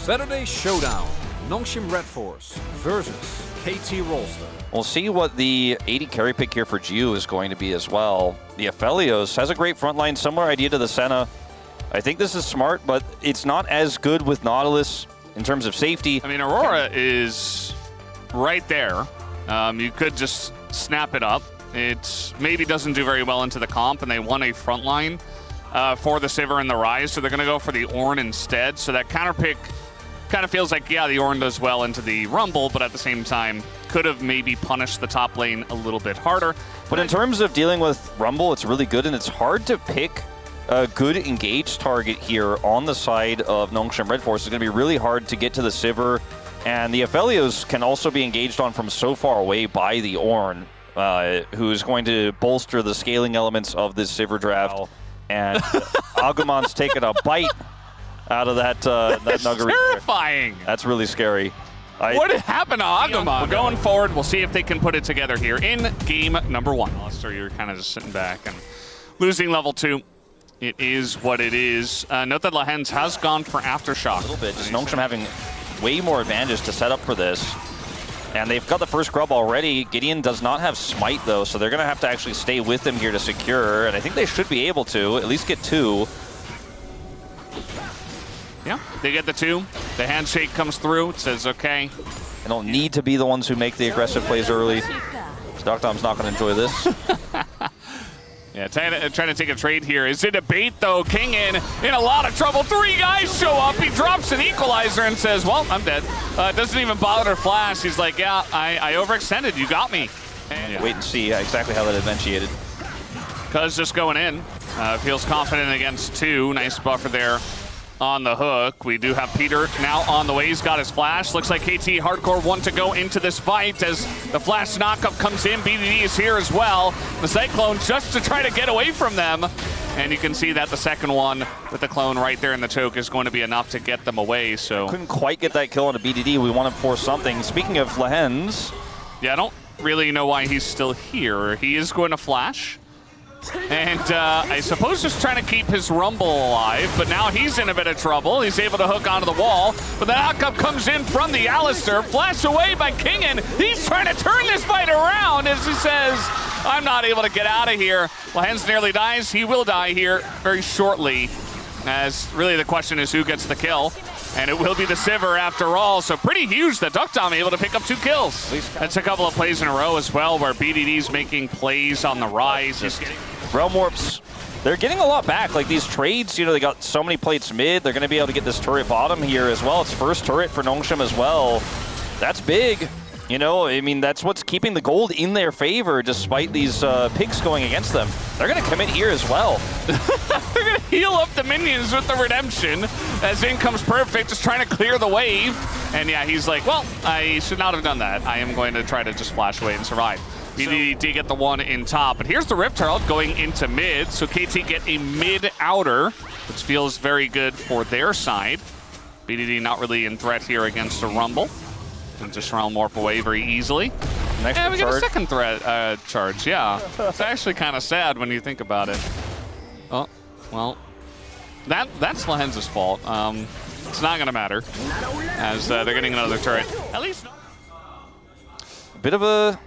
Saturday Showdown, Nongshim Red Force versus KT Rolster. We'll see what the 80 carry pick here for Jiu is going to be as well. The Aphelios has a great front line, similar idea to the Senna. I think this is smart, but it's not as good with Nautilus in terms of safety. I mean, Aurora is right there. You could just snap it up. It maybe doesn't do very well into the comp, and they want a front line for the Sivir and the Rise, so they're going to go for the Ornn instead. So that counter pick kind of feels like, yeah, the Ornn does well into the Rumble, but at the same time, could have maybe punished the top lane a little bit harder. But in terms of dealing with Rumble, it's really good, and it's hard to pick a good engaged target here on the side of Nongshim Red Force. It's going to be really hard to get to the Sivir, and the Aphelios can also be engaged on from so far away by the Ornn, who is going to bolster the scaling elements of this Sivir draft. And Agumon's taking a bite out of that Nuggery. Terrifying. That's really scary. What happened to Agumon? We're going forward. We'll see if they can put it together here in game number 1. Alistair, you're kind of just sitting back and losing level 2. It is what it is. Note that Lahens has gone for Aftershock. A little bit. Just Nongshim having way more advantage to set up for this. And they've got the first grub already. Gideon does not have Smite, though, so they're going to have to actually stay with him here to secure. And I think they should be able to at least get 2. Yeah, they get the 2. The handshake comes through. It says, okay. They don't need to be the ones who make the aggressive plays early. Doctom's not going to enjoy this. Yeah, trying to take a trade here. Is it a bait, though? King in a lot of trouble. 3 guys show up. He drops an equalizer and says, well, I'm dead. Doesn't even bother to flash. He's like, yeah, I overextended. You got me. And, yeah. Wait and see exactly how that eventuated. Cuz just going in. Feels confident against 2. Nice buffer there on the hook. We do have Peter now on the way. He's got his flash. Looks like KT Hardcore want to go into this fight as the flash knockup comes in. BDD is here as well. The Cyclone just to try to get away from them. And you can see that the second one with the clone right there in the choke is going to be enough to get them away. So couldn't quite get that kill on a BDD. We want to force something. Speaking of Lahens. Yeah, I don't really know why he's still here. He is going to flash. And I suppose just trying to keep his Rumble alive, but now he's in a bit of trouble. He's able to hook onto the wall, but the knockup comes in from the Alistair, flashed away by Kingen. He's trying to turn this fight around as he says, I'm not able to get out of here. Lahens nearly dies. He will die here very shortly, as really the question is who gets the kill. And it will be the Sivir after all, so pretty huge that Duckdom able to pick up 2 kills. That's a couple of plays in a row as well, where BDD's making plays on the Rise. Realm Warps, they're getting a lot back. Like these trades, you know, they got so many plates mid. They're going to be able to get this turret bottom here as well. It's first turret for Nongshim as well. That's big. You know, I mean, that's what's keeping the gold in their favor despite these picks going against them. They're going to commit here as well. They're going to heal up the minions with the redemption as in comes Perfect, just trying to clear the wave. And yeah, he's like, well, I should not have done that. I am going to try to just flash away and survive. BDD did get the one in top, but here's the Rift Herald going into mid, so KT get a mid outer, which feels very good for their side. BDD not really in threat here against a Rumble. And just Realm Warp away very easily. And we get a second threat charge, yeah. It's actually kind of sad when you think about it. Oh, well, that's Lahens' fault. It's not going to matter, as they're getting another turret. At least a bit of a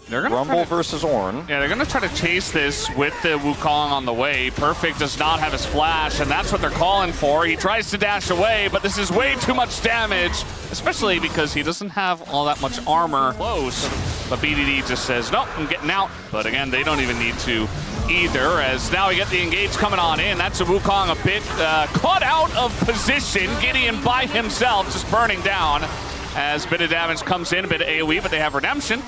Rumble versus Ornn. Yeah, they're going to try to chase this with the Wukong on the way. Perfect does not have his flash, and that's what they're calling for. He tries to dash away, but this is way too much damage, especially because he doesn't have all that much armor close. But BDD just says, nope, I'm getting out. But again, they don't even need to either, as now we get the engage coming on in. That's a Wukong a bit caught out of position. Gideon by himself, just burning down as a bit of damage comes in, a bit of AoE, but they have redemption,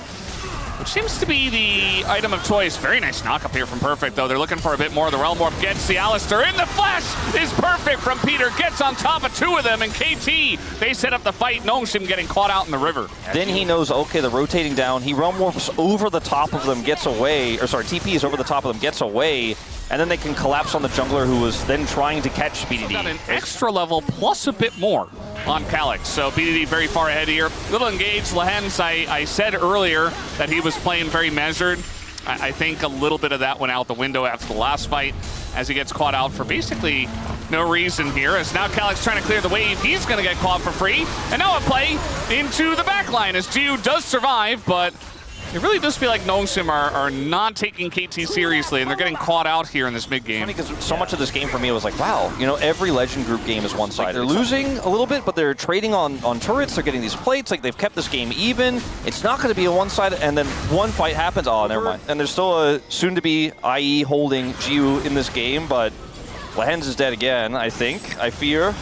which seems to be the item of choice. Very nice knock up here from Perfect, though. They're looking for a bit more. The Realm Warp gets the Alistair in. The flash is Perfect from Peter. Gets on top of 2 of them, and KT, they set up the fight. Nongshim getting caught out in the river. Then he knows, okay, they're rotating down. He Realm Warps over the top of them, gets away. Or sorry, TPs over the top of them, gets away. And then they can collapse on the jungler who was then trying to catch BDD. Got an extra level plus a bit more on Calyx. So BDD very far ahead here. Little engaged. Lahens, I said earlier that he was playing very measured. I think a little bit of that went out the window after the last fight as he gets caught out for basically no reason here, as now Calyx trying to clear the wave. He's going to get clawed for free. And now a play into the back line as Geo does survive, but it really does feel like Nongshim are not taking KT seriously, and they're getting caught out here in this mid game. Funny, because so much of this game for me was like, wow, you know, every Legend Group game is one-sided. They're losing a little bit, but they're trading on turrets. They're getting these plates. Like, they've kept this game even. It's not going to be a one-sided, and then one fight happens. Oh, never mind. And there's still a soon-to-be IE holding Geo in this game, but Lehens is dead again, I think. I fear.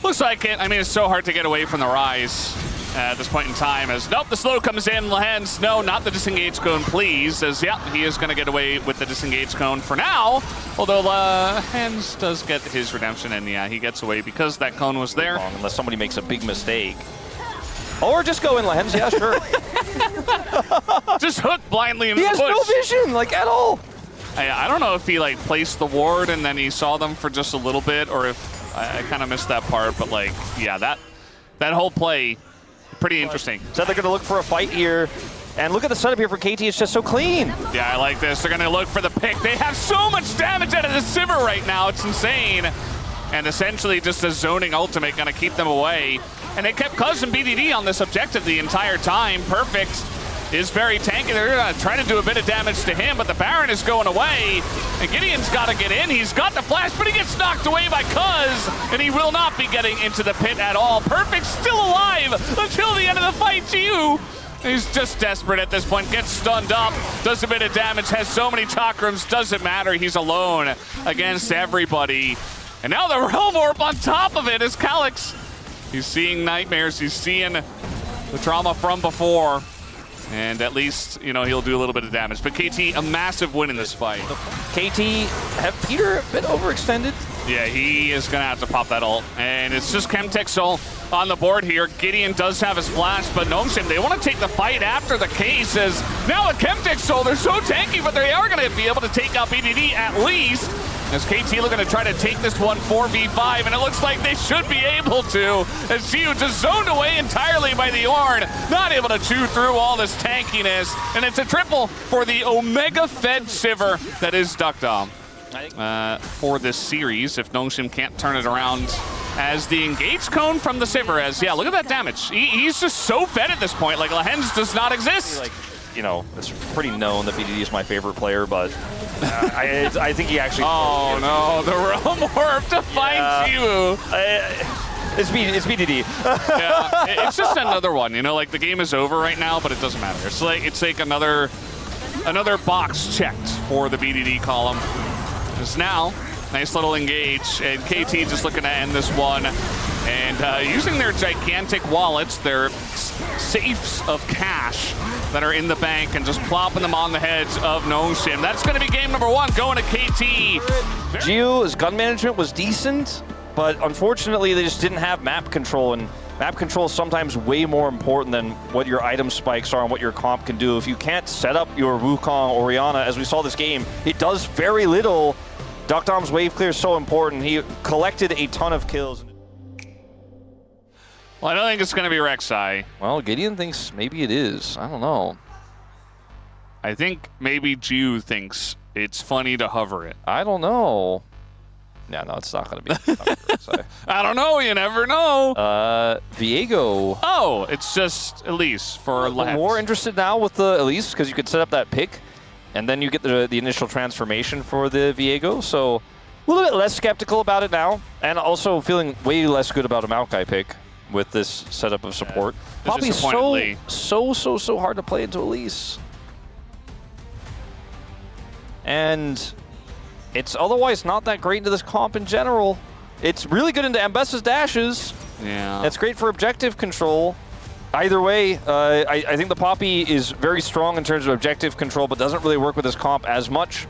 Looks like it. I mean, it's so hard to get away from the Rise at this point in time, as nope, the slow comes in. Lehens, no, not the disengage cone, please, as yeah, he is going to get away with the disengage cone for now, although Lehens does get his redemption, and yeah, he gets away because that cone was there. Unless somebody makes a big mistake. Or just go in Lehens, yeah, sure. Just hook blindly into the bush. He has no vision, like, at all. I don't know if he, like, placed the ward and then he saw them for just a little bit, or if I kind of missed that part, but, like, yeah, that whole play, pretty interesting. So they're going to look for a fight here. And look at the setup here for KT. It's just so clean. Yeah, I like this. They're going to look for the pick. They have so much damage out of the Sivir right now. It's insane. And essentially just a zoning ultimate going to keep them away. And they kept Cousin BDD on this objective the entire time. Perfect is very tanky. They're trying to do a bit of damage to him, but the Baron is going away. And Gideon's got to get in. He's got the flash, but he gets knocked away by Cuz, and he will not be getting into the pit at all. Perfect still alive until the end of the fight. Geo, he's just desperate at this point. Gets stunned up, does a bit of damage, has so many chakrams, doesn't matter. He's alone against everybody. And now the Realm Orb on top of it is Calyx. He's seeing nightmares. He's seeing the trauma from before. And at least, you know, he'll do a little bit of damage. But KT, a massive win in this fight. KT have Peter a bit overextended. Yeah, he is going to have to pop that ult. And it's just Chemtech Soul on the board here. Gideon does have his flash, but Nongshim, they want to take the fight after the case. As now with Chemtech Soul, they're so tanky, but they are going to be able to take out BDD at least. As KT looking to try to take this one 4v5, and it looks like they should be able to. As Geo just zoned away entirely by the Ornn, not able to chew through all this tankiness. And it's a triple for the Omega Fed Sivir that is Duckdom. For this series, if Nongshim can't turn it around as the engage cone from the Sivir. As yeah, look at that damage. He's just so fed at this point. Like, Lehens does not exist. Like, you know, it's pretty known that BDD is my favorite player, but I think he actually... Oh no, the Realm Orb to find Geo. It's BDD. Yeah, it's just another one. You know, like, the game is over right now, but it doesn't matter. It's like another box checked for the BDD column. Just now, nice little engage, and KT just looking to end this one. And using their gigantic wallets, their safes of cash that are in the bank, and just plopping them on the heads of Nongshim. That's going to be game number one, going to KT. Geo's gun management was decent, but unfortunately they just didn't have map control, and map control is sometimes way more important than what your item spikes are and what your comp can do. If you can't set up your Wukong Orianna, as we saw this game, it does very little. Duckdom's wave clear is so important. He collected a ton of kills. Well, I don't think it's going to be Rek'Sai. Well, Gideon thinks maybe it is. I don't know. I think maybe Geo thinks it's funny to hover it. I don't know. Yeah, no, it's not going to be. Rek'Sai. I don't know. You never know. Viego. Oh, it's just Elise for Lehens. I'm more interested now with the Elise because you could set up that pick, and then you get the initial transformation for the Viego. So a little bit less skeptical about it now, and also feeling way less good about a Maokai pick with this setup of support. Poppy's so hard to play into Elise. And it's otherwise not that great into this comp in general. It's really good into Ambessa's dashes. Yeah. It's great for objective control. Either way, I think the Poppy is very strong in terms of objective control, but doesn't really work with this comp as much.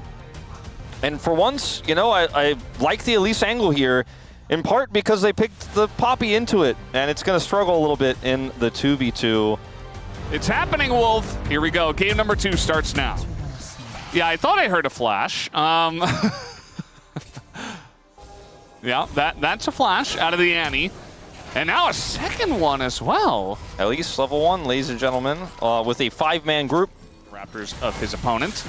And for once, you know, I like the Elise angle here, in part because they picked the Poppy into it, and it's going to struggle a little bit in the 2v2. It's happening, Wolf. Here we go. Game number 2 starts now. Yeah, I thought I heard a flash. Yeah, that's a flash out of the Annie. And now a second one as well. At least level 1, ladies and gentlemen, with a 5-man group. Raptors of his opponent.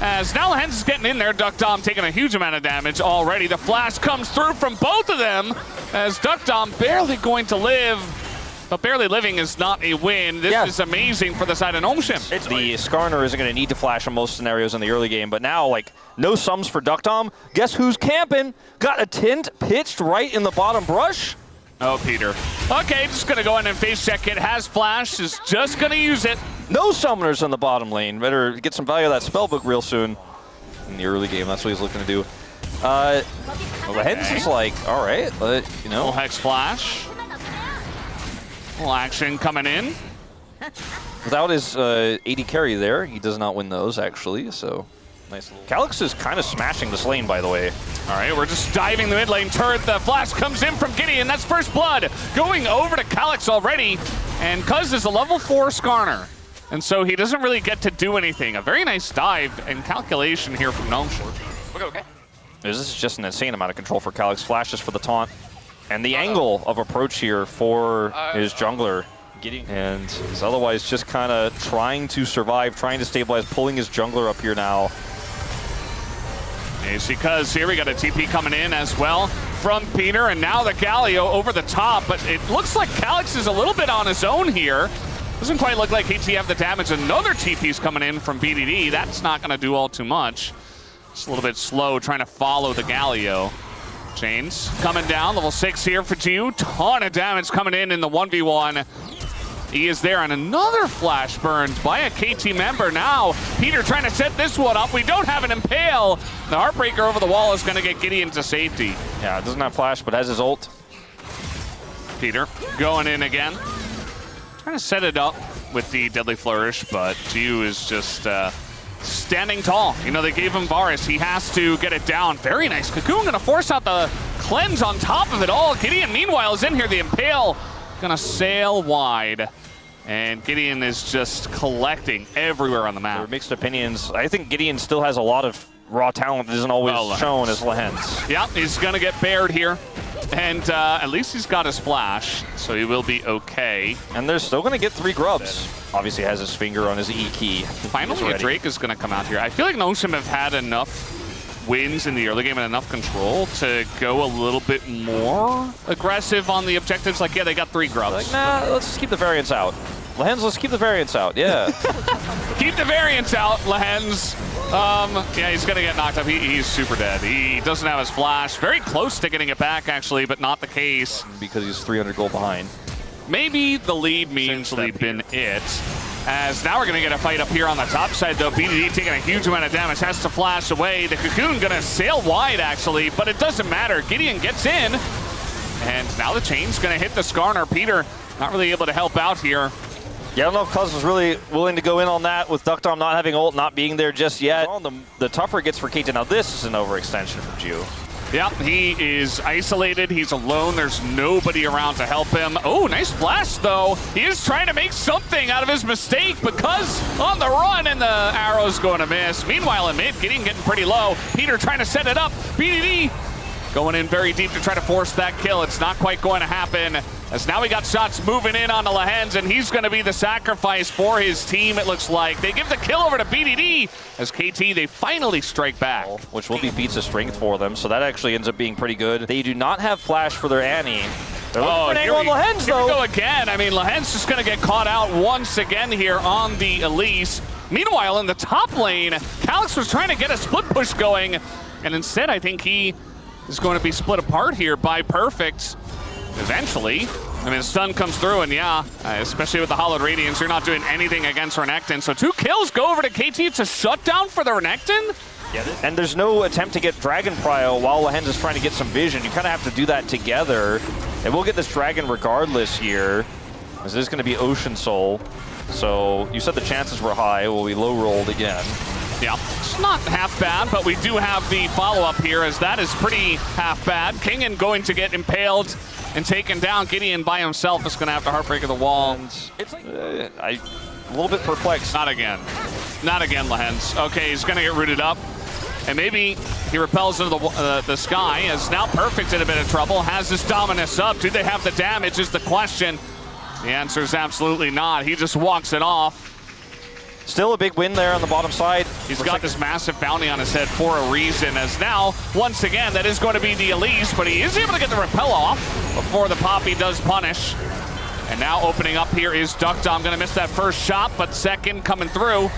As now Lehens is getting in there. Duck Dom taking a huge amount of damage already. The flash comes through from both of them as Duck Dom barely going to live. But barely living is not a win. This is amazing for the side of Nongshim. The Skarner isn't going to need to flash in most scenarios in the early game, but now, like, no sums for Duck Dom. Guess who's camping? Got a tint pitched right in the bottom brush. Oh, Peter. Okay, just going to go in and face check it. Has flash, is just going to use it. No summoners in the bottom lane. Better get some value of that spellbook real soon. In the early game, that's what he's looking to do. Lehens is like, all right, but, you know. Little Hex flash. Little action coming in. Without his AD carry there, he does not win those, actually, so nice. Calyx is kind of smashing this lane, by the way. All right, we're just diving the mid lane turret. The flash comes in from Gideon. That's first blood. Going over to Calyx already. And Cuz is a level 4 Skarner. And so he doesn't really get to do anything. A very nice dive and calculation here from Nongshim. Okay. This is just an insane amount of control for Calyx. Flashes for the taunt. And the angle of approach here for his jungler. And he's otherwise just kind of trying to survive, trying to stabilize, pulling his jungler up here now. It's because here we got a TP coming in as well from Peter, and now the Galio over the top, but it looks like Calyx is a little bit on his own here. Doesn't quite look like KT have the damage. Another TP's coming in from BDD. That's not going to do all too much. Just a little bit slow trying to follow the Galio. Chains coming down, level 6 here for Jiu. Ton of damage coming in the 1v1. He is there, and another flash burned by a KT member. Now, Peter trying to set this one up. We don't have an Impale. The Heartbreaker over the wall is going to get Gideon to safety. Yeah, it doesn't have flash, but has his ult. Peter going in again. Trying to set it up with the Deadly Flourish, but Jiu is just standing tall. You know, they gave him Varus. He has to get it down. Very nice. Cocoon going to force out the cleanse on top of it all. Gideon, meanwhile, is in here. The Impale going to sail wide. And Gideon is just collecting everywhere on the map. There are mixed opinions. I think Gideon still has a lot of raw talent that isn't always shown as Lehens. Yeah, he's going to get bared here. And at least he's got his flash, so he will be okay. And they're still going to get 3 grubs. Obviously has his finger on his E key. Finally, a Drake is going to come out here. I feel like Nongshim have had enough wins in the early game and enough control to go a little bit more aggressive on the objectives. Like, yeah, they got 3 grubs. Like, nah, let's just keep the variants out. Lehens, let's keep the variants out, yeah. Keep the variants out, Lehens. Yeah, he's going to get knocked up. He's super dead. He doesn't have his flash. Very close to getting it back, actually, but not the case. Because he's 300 gold behind. Maybe the lead means that been it. As now we're going to get a fight up here on the top side, though. BDD taking a huge amount of damage, has to flash away. The Cocoon going to sail wide, actually, but it doesn't matter. Gideon gets in, and now the chain's going to hit the Skarner. Peter not really able to help out here. Yeah, I don't know if Cuz was really willing to go in on that with Duck Dom not having ult, not being there just yet. The tougher it gets for KT. Now this is an overextension from Jiu. Yeah, he is isolated. He's alone. There's nobody around to help him. Oh, nice flash, though. He is trying to make something out of his mistake because on the run, and the arrow's going to miss. Meanwhile, in mid, getting pretty low. Peter trying to set it up. BDD going in very deep to try to force that kill. It's not quite going to happen. As now we got shots moving in on the Lehens, and he's going to be the sacrifice for his team, it looks like. They give the kill over to BDD. As KT, they finally strike back. Which will be feats of strength for them, so that actually ends up being pretty good. They do not have flash for their Annie. They're looking for an angle on Lehens, though. Here we go again. I mean, Lehens just going to get caught out once again here on the Elise. Meanwhile, in the top lane, Calyx was trying to get a split push going, and instead I think he is going to be split apart here by Perfect. Eventually, I mean, the stun comes through, and yeah, especially with the Hollowed Radiance, you're not doing anything against Renekton. So 2 kills go over to KT. It's a shutdown for the Renekton. Yeah, and there's no attempt to get Dragon Prio while Lehens is trying to get some vision. You kind of have to do that together. And we'll get this Dragon regardless here, as this is going to be Ocean Soul. So you said the chances were high. Will be low rolled again. Yeah, it's not half bad, but we do have the follow-up here, as that is pretty half bad. Kingen going to get impaled and taken down. Gideon by himself is going to have to Heartbreaker the wall. It's like, I'm a little bit perplexed. Not again. Not again, Lehens. Okay, he's going to get rooted up. And maybe he repels into the sky, as now Perfect in a bit of trouble. Has this Dominus up? Do they have the damage is the question. The answer is absolutely not. He just walks it off. Still a big win there on the bottom side. He's got this massive bounty on his head for a reason, as now, once again, that is going to be the Elise, but he is able to get the repel off before the Poppy does punish. And now opening up here is Duckdom, going to miss that first shot, but second coming through.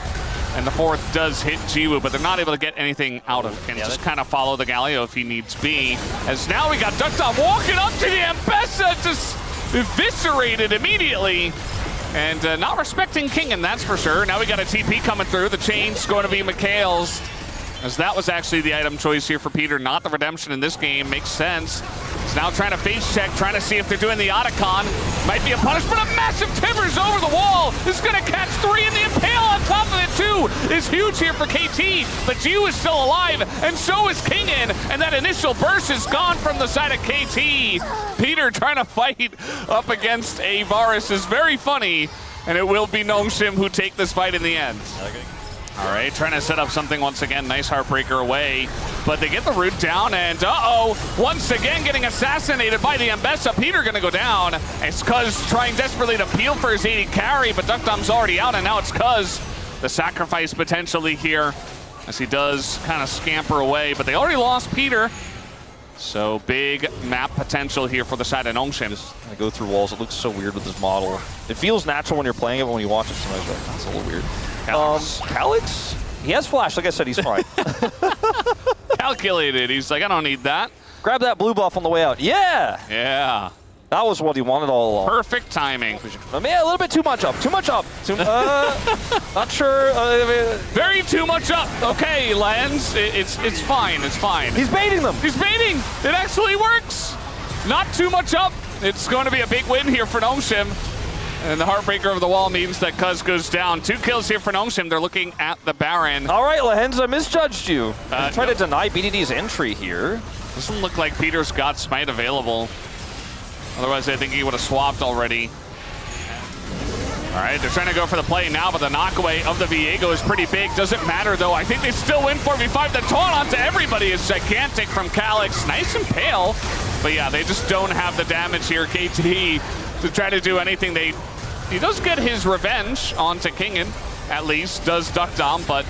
And the fourth does hit Jiwoo, but they're not able to get anything out of it. And just kind of follow the Galio if he needs be. As now we got Duckdom walking up to the Ambessa, just eviscerated immediately. And not respecting Kingen, that's for sure. Now we got a TP coming through. The chain's going to be Mikhail's, as that was actually the item choice here for Peter, not the redemption in this game. Makes sense. He's now trying to face check, trying to see if they're doing the Otacon. Might be a punish, but a massive timbers over the wall. Is going to catch three, and the Impale on top of it too is huge here for KT. But Jiu is still alive, and so is Kingen. And that initial burst is gone from the side of KT. Peter trying to fight up against a Varus is very funny, and it will be Nongshim who take this fight in the end. All right, trying to set up something once again. Nice Heartbreaker away, but they get the root down, and once again getting assassinated by the Ambessa. Peter gonna go down. It's Cuz trying desperately to peel for his 80 carry, but Duckdom's already out, and now it's Cuz. The sacrifice potentially here, as he does kind of scamper away, but they already lost Peter. So big map potential here for the side of Nongshim. Just go through walls. It looks so weird with this model. It feels natural when you're playing it, but when you watch it, sometimes you're like, that's a little weird. Calyx? He has flash. Like I said, he's fine. Calculated. He's like, I don't need that. Grab that blue buff on the way out. Yeah! Yeah. That was what he wanted all along. Perfect timing. Yeah, a little bit too much up. Too much up. Not sure. Very too much up. Okay, Lens. It's fine. It's fine. He's baiting them. He's baiting. It actually works. Not too much up. It's going to be a big win here for Nongshim. And the Heartbreaker of the wall means that Cuz goes down. 2 kills here for Nongshim. They're looking at the Baron. All right, Lahenz, I misjudged you. Try to deny BDD's entry here. Doesn't look like Peter's got Smite available. Otherwise, I think he would have swapped already. All right, they're trying to go for the play now, but the knockaway of the Viego is pretty big. Doesn't matter, though. I think they still win 4v5. The taunt onto everybody is gigantic from Calyx. Nice and pale. But yeah, they just don't have the damage here, KT, to try to do anything. He does get his revenge onto Kingen, at least, does Duckdom, but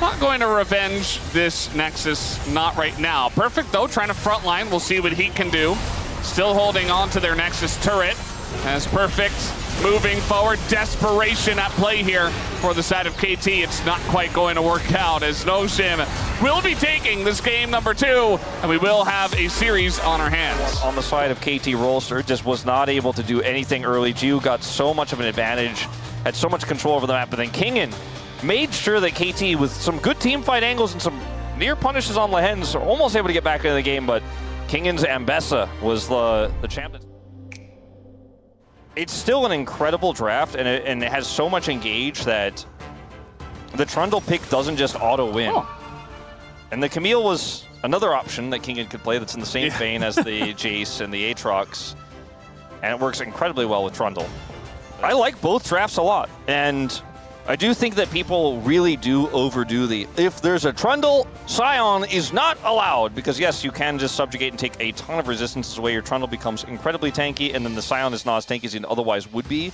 not going to revenge this Nexus, not right now. Perfect, though, trying to frontline. We'll see what he can do. Still holding on to their Nexus turret. As Perfect moving forward. Desperation at play here for the side of KT. It's not quite going to work out, as Nongshim will be taking this game number 2, and we will have a series on our hands. On the side of KT, Rolster just was not able to do anything early. Jiu got so much of an advantage, had so much control over the map, but then Kingen made sure that KT, with some good team fight angles and some near punishes on Lahenz, are almost able to get back into the game, but Kingen's Ambessa was the champion. It's still an incredible draft, and it has so much engage that the Trundle pick doesn't just auto-win. Oh. And the Camille was another option that Kingen could play that's in the same vein as the Jace and the Aatrox, and it works incredibly well with Trundle. I like both drafts a lot, and I do think that people really do overdo if there's a Trundle, Scion is not allowed, because yes, you can just subjugate and take a ton of resistances away. Your Trundle becomes incredibly tanky, and then the Scion is not as tanky as it otherwise would be.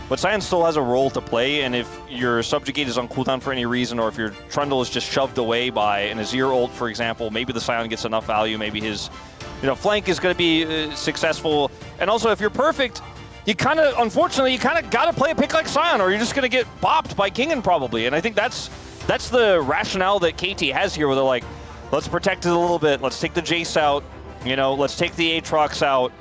But Scion still has a role to play, and if your subjugate is on cooldown for any reason, or if your Trundle is just shoved away by an Azir ult, for example, maybe the Scion gets enough value, maybe his flank is going to be successful. And also, if you're Perfect, unfortunately, you kind of got to play a pick like Scion, or you're just going to get bopped by Kingen probably. And I think that's the rationale that KT has here, where they're like, let's protect it a little bit. Let's take the Jace out. Let's take the Aatrox out.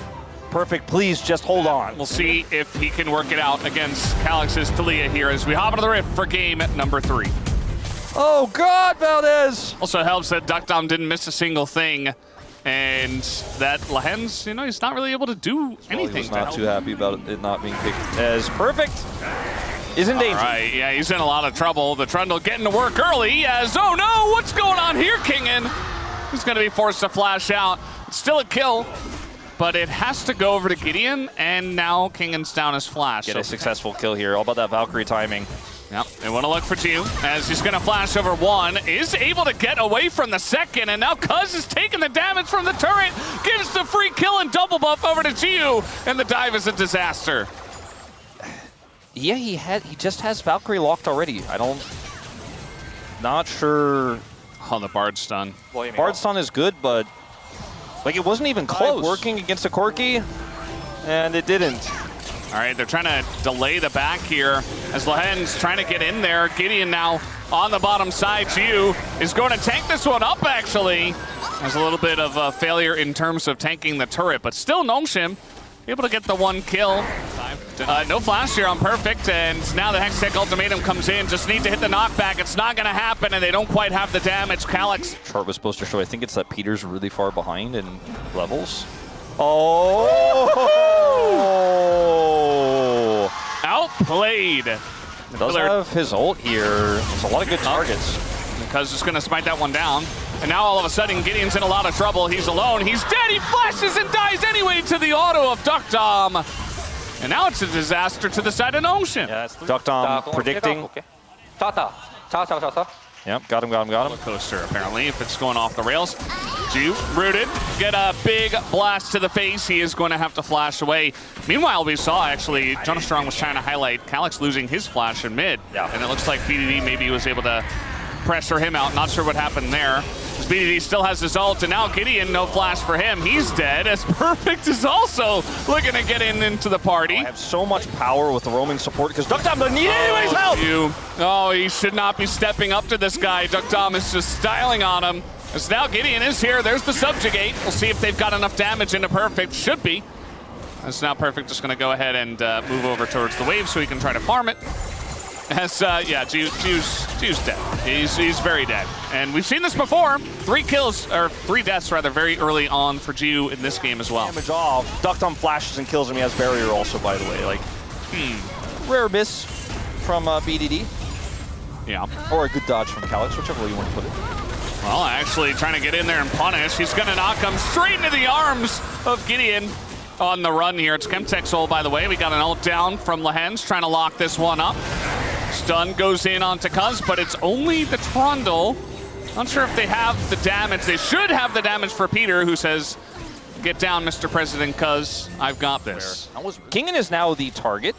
Perfect, please just hold on. We'll see if he can work it out against Calyx's Talia here as we hop into the Rift for game number 3. Oh, God, Valdez! Also helps that Duckdom didn't miss a single thing. And that Lahenz, he's not really able to do anything. He's not too happy about it not being picked as Perfect. Is in danger. All right, yeah, he's in a lot of trouble. The Trundle getting to work early as, oh no, what's going on here, Kingen? He's going to be forced to flash out. It's still a kill, but it has to go over to Gideon, and now Kingen's down his flash. Get a successful kill here. All about that Valkyrie timing. Yep, they want to look for 2 as he's going to flash over 1, is able to get away from the second, and now Cuz is taking the damage from the turret, gives the free kill and double buff over to Jiu, and the dive is a disaster. Yeah, he just has Valkyrie locked already. Not sure. Oh, the Bard stun. Bard stun is good, but like it wasn't even close. Working against a Corki, and it didn't. All right, they're trying to delay the back here as Lahen's trying to get in there. Gideon now on the bottom side. Jiu is going to tank this one up, actually. There's a little bit of a failure in terms of tanking the turret, but still Nongshim able to get the 1 kill. No flash here on Perfect, and now the Hextech Ultimatum comes in. Just need to hit the knockback. It's not going to happen, and they don't quite have the damage. Calyx. Chart was supposed to show, I think it's that Peter's really far behind in levels. Oh! Outplayed. Does have his ult here. There's a lot of good targets. Because it's going to smite that one down. And now all of a sudden, Gideon's in a lot of trouble. He's alone. He's dead. He flashes and dies anyway to the auto of Duckdom. And now it's a disaster to the side of Nongshim. Yeah, it's Duckdom predicting. Yep, got him. Coaster, apparently, if it's going off the rails. Jiu, rooted, get a big blast to the face. He is going to have to flash away. Meanwhile, we saw, actually, Jonas Strong was trying to highlight Calyx losing his flash in mid. Yeah. And it looks like BDD maybe was able to pressure him out. Not sure what happened there. BDD still has his ult, and now Gideon, no flash for him. He's dead, as Perfect is also looking to get into the party. I have so much power with the roaming support because Duckdom doesn't need anybody's help. Oh, he should not be stepping up to this guy. Duckdom is just styling on him. As now Gideon is here. There's the subjugate. We'll see if they've got enough damage into Perfect. Should be. As now Perfect just going to go ahead and move over towards the wave so he can try to farm it. As, yeah, Jiu's dead. He's very dead. And we've seen this before. 3 deaths rather, very early on for Jiu in this game as well. Damage off. Duckdom flashes and kills him. He has barrier also, by the way. Like, rare miss from BDD. Yeah. Or a good dodge from Calyx, whichever way you want to put it. Well, actually trying to get in there and punish. He's going to knock him straight into the arms of Gideon. On the run here. It's Chemtech's ult, by the way. We got an ult down from Lahen's trying to lock this one up. Stun goes in onto Cuz, but it's only the Trundle. Not sure if they have the damage. They should have the damage for Peter, who says, get down, Mr. President, Cuz. I've got this. Kingen is now the target.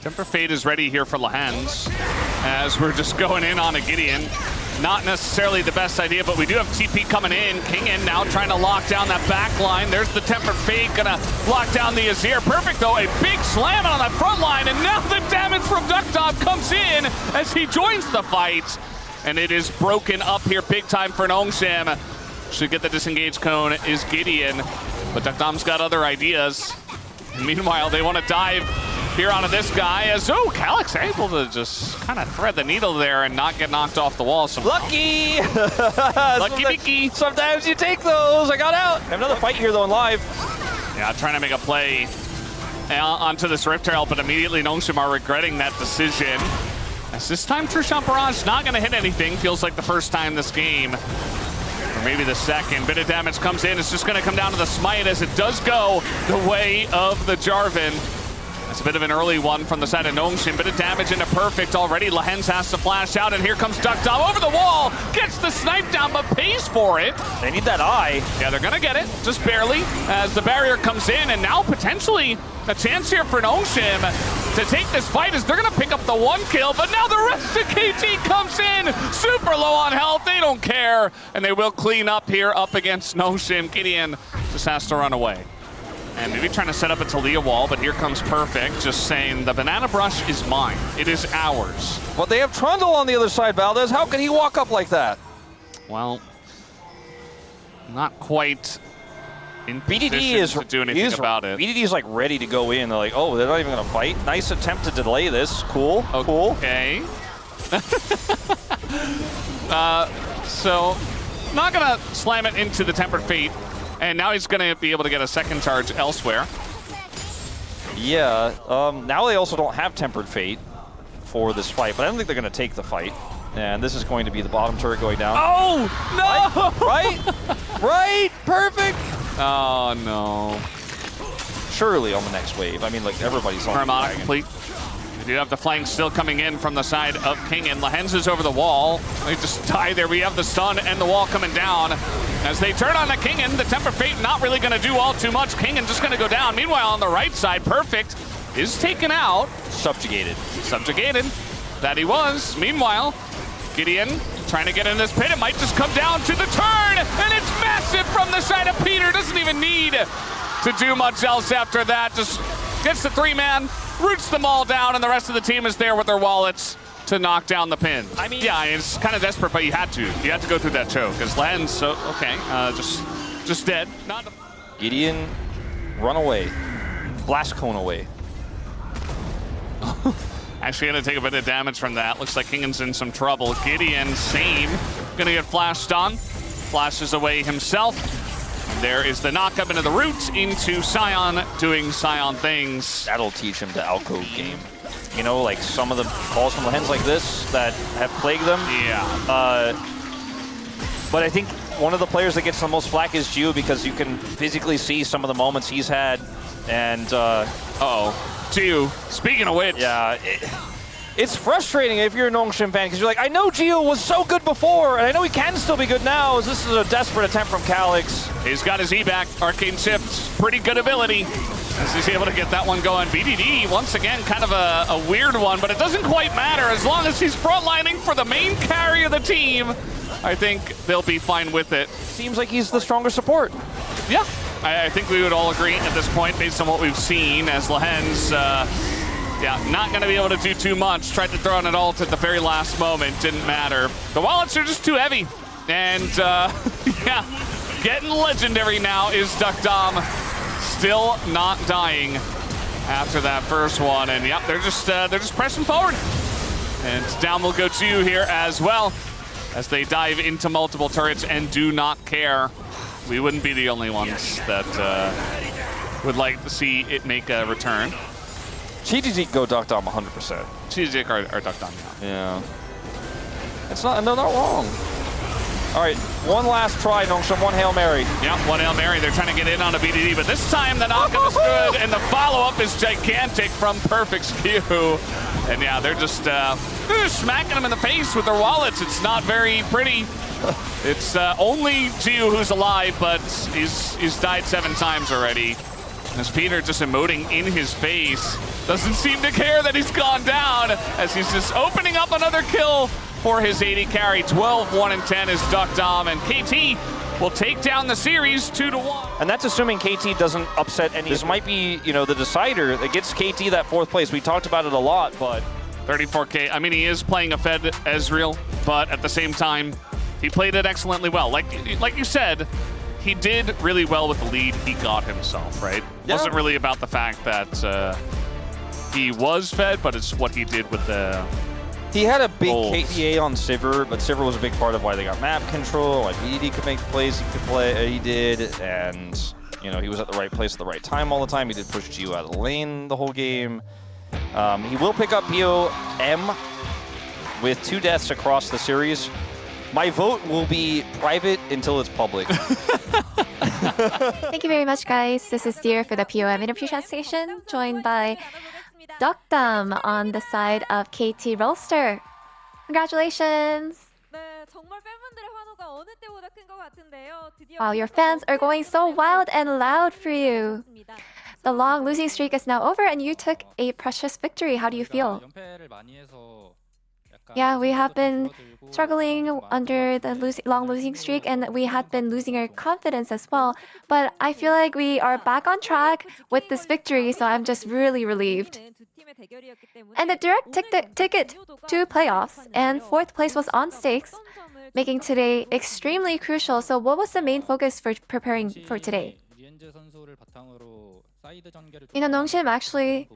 Temper Fate is ready here for Lahen's, as we're just going in on a Gideon. Not necessarily the best idea, but we do have TP coming in. Kingen now trying to lock down that back line. There's the Temper Fate, gonna lock down the Azir. Perfect, though, a big slam on that front line, and now the damage from Duckdom comes in as he joins the fight. And it is broken up here big time for Nongshim. Should get the disengage cone is Gideon, but Duckdom's got other ideas. And meanwhile, they want to dive here onto this guy as, oh, Calyx able to just kind of thread the needle there and not get knocked off the wall. Lucky! Lucky Mickey. Sometimes you take those. I got out. I have another fight here, though, in live. Yeah, trying to make a play onto this Rift Herald, but immediately Nongshim are regretting that decision. As this time, True Shot Barrage not going to hit anything. Feels like the first time this game. Or maybe the second. Bit of damage comes in. It's just going to come down to the smite as it does go the way of the Jarvan. It's a bit of an early one from the side of Nongshim. Bit of damage into Perfect already. Lahen's has to flash out, and here comes Duckdom over the wall. Gets the snipe down, but pays for it. They need that eye. Yeah, they're going to get it, just barely, as the barrier comes in, and now potentially a chance here for Nongshim to take this fight as they're going to pick up the 1 kill, but now the rest of KT comes in. Super low on health. They don't care, and they will clean up here up against Nongshim. Gideon just has to run away. And maybe trying to set up a Talia wall, but here comes Perfect, just saying, the banana brush is mine. It is ours. But they have Trundle on the other side, Valdez. How can he walk up like that? Well, not quite in BDD position to do anything about it. BDD is like ready to go in. They're like, oh, they're not even going to fight. Nice attempt to delay this. Cool, cool. Okay. So, not going to slam it into the Tempered Fate. And now he's going to be able to get a second charge elsewhere. Yeah, now they also don't have Tempered Fate for this fight, but I don't think they're going to take the fight. And this is going to be the bottom turret going down. Oh, no! Right? Right? Perfect! Oh, no. Surely on the next wave. I mean, like, everybody's on the Armada complete. We do have the flank still coming in from the side of Kingen. Lahen's is over the wall. They just die there. We have the stun and the wall coming down. As they turn on the Kingen, the Temper Fate not really going to do all too much. Kingen just going to go down. Meanwhile, on the right side, Perfect is taken out. Subjugated. Subjugated. That he was. Meanwhile, Gideon trying to get in this pit. It might just come down to the turn, and it's massive from the side of Peter. Doesn't even need to do much else after that. Just gets the 3-man, roots them all down, and the rest of the team is there with their wallets to knock down the pin. I mean, yeah, it's kind of desperate, but you had to. You had to go through that choke, because Len's so, okay, just dead. Not Gideon, run away. Blast cone away. Actually going to take a bit of damage from that. Looks like Kingan's in some trouble. Gideon, same. Going to get flashed on. Flashes away himself. There is the knockup into the root into Sion doing Sion things. That'll teach him to alcove game. You know, like some of the calls from Lehens like this that have plagued them. Yeah. But I think one of the players that gets the most flack is Gio because you can physically see some of the moments he's had. And, Gio, speaking of which. Yeah, it's frustrating if you're a Nongshim fan because you're like, I know Gio was so good before, and I know he can still be good now. This is a desperate attempt from Calix. He's got his E back. Arcane Shift, pretty good ability. As he's able to get that one going. BDD, once again, kind of a weird one, but it doesn't quite matter. As long as he's frontlining for the main carry of the team, I think they'll be fine with it. Seems like he's the stronger support. Yeah, I think we would all agree at this point based on what we've seen as Lehens, not going to be able to do too much. Tried to throw in an ult at the very last moment. Didn't matter. The wallets are just too heavy. And, getting legendary now is Duckdom. Still not dying after that first one. And, they're just pressing forward. And down will go to here as well as they dive into multiple turrets and do not care. We wouldn't be the only ones that would like to see it make a return. GGG go Duckdom 100%. GGG are Duckdom now. Yeah. It's not, no, not wrong. All right, one last try, Nongshim, one Hail Mary. Yeah, one Hail Mary. They're trying to get in on a BDD, but this time the knockup is good, and the follow-up is gigantic from Perfect Skew. And yeah, they're just smacking them in the face with their wallets. It's not very pretty. It's only Gio who's alive, but he's died 7 times already. As Peter just emoting in his face. Doesn't seem to care that he's gone down as he's just opening up another kill for his 80 carry. 12, 1, and 10 is Duckdom, and KT will take down the series 2-1. And that's assuming KT doesn't upset any. This might be, the decider that gets KT that 4th place. We talked about it a lot, but 34K. I mean, he is playing a Fed Ezreal, but at the same time, he played it excellently well. Like you said, he did really well with the lead he got himself, right? Yeah. Wasn't really about the fact that he was fed, but it's what he did with the he had a big goals. KPA on Sivir, but Sivir was a big part of why they got map control, why BDD could make plays he did, and he was at the right place at the right time all the time. He did push Gio out of the lane the whole game. He will pick up POM with 2 deaths across the series. My vote will be private until it's public. Thank you very much, guys. This is Dear for the POM interview translation, joined by Duckdom on the side of KT Rolster. Congratulations! Wow, your fans are going so wild and loud for you. The long losing streak is now over and you took a precious victory. How do you feel? Yeah, we have been struggling under the long losing streak and we had been losing our confidence as well. But I feel like we are back on track with this victory, so I'm just really relieved. And the direct ticket to playoffs and 4th place was on stakes, making today extremely crucial. So what was the main focus for preparing for today? Nongshim actually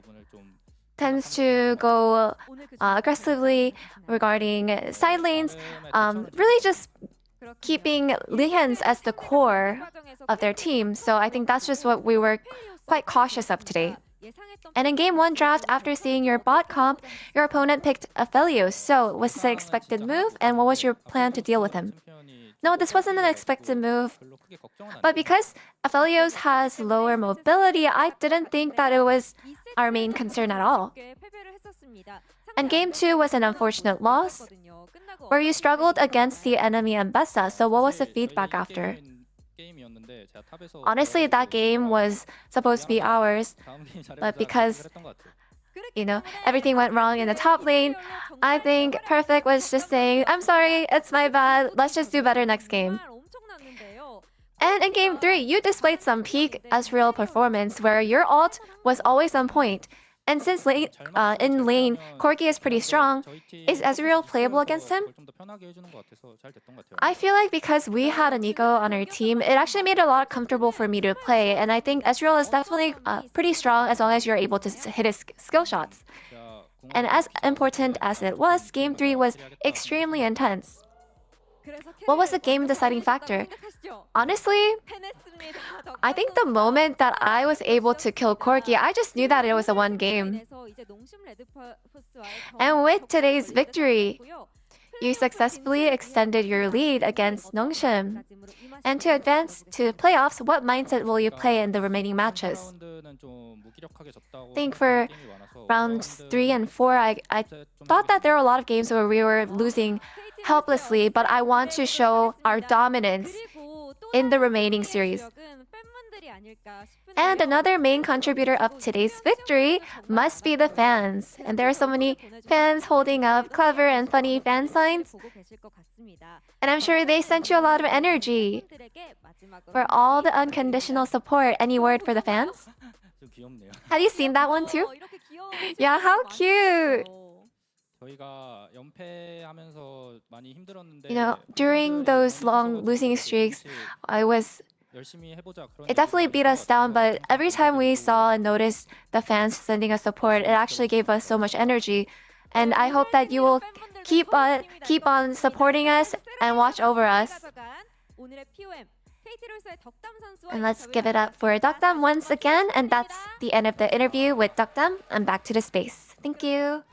tends to go aggressively regarding side lanes, really just keeping Lehens as the core of their team. So I think that's just what we were quite cautious of today. And in Game 1 draft, after seeing your bot comp, your opponent picked Aphelios. So was this an expected move, and what was your plan to deal with him? No, this wasn't an expected move. But because Aphelios has lower mobility, I didn't think that it was our main concern at all. And Game 2 was an unfortunate loss, where you struggled against the enemy Ambessa. So what was the feedback after? Honestly, that game was supposed to be ours, but because everything went wrong in the top lane, I think Perfect was just saying, I'm sorry, it's my bad, let's just do better next game. And in game 3, you displayed some peak Ezreal performance where your ult was always on point. And since in lane, Corki is pretty strong, is Ezreal playable against him? I feel like because we had a Nico on our team, it actually made it a lot comfortable for me to play. And I think Ezreal is definitely pretty strong as long as you're able to hit his skill shots. And as important as it was, game 3 was extremely intense. What was the game deciding factor? Honestly, I think the moment that I was able to kill Corki, I just knew that it was a one game. And with today's victory, you successfully extended your lead against Nongshim. And to advance to playoffs, what mindset will you play in the remaining matches? I think for rounds 3 and 4, I thought that there were a lot of games where we were losing helplessly, but I want to show our dominance in the remaining series. And another main contributor of today's victory must be the fans. And there are so many fans holding up clever and funny fan signs. And I'm sure they sent you a lot of energy. For all the unconditional support, any word for the fans? Have you seen that one too? Yeah, how cute! During those long losing streaks, it definitely beat us down, but every time we saw and noticed the fans sending us support, it actually gave us so much energy. And I hope that you will keep on supporting us and watch over us. And let's give it up for Dokdam once again. And that's the end of the interview with Dokdam. I'm back to the space. Thank you.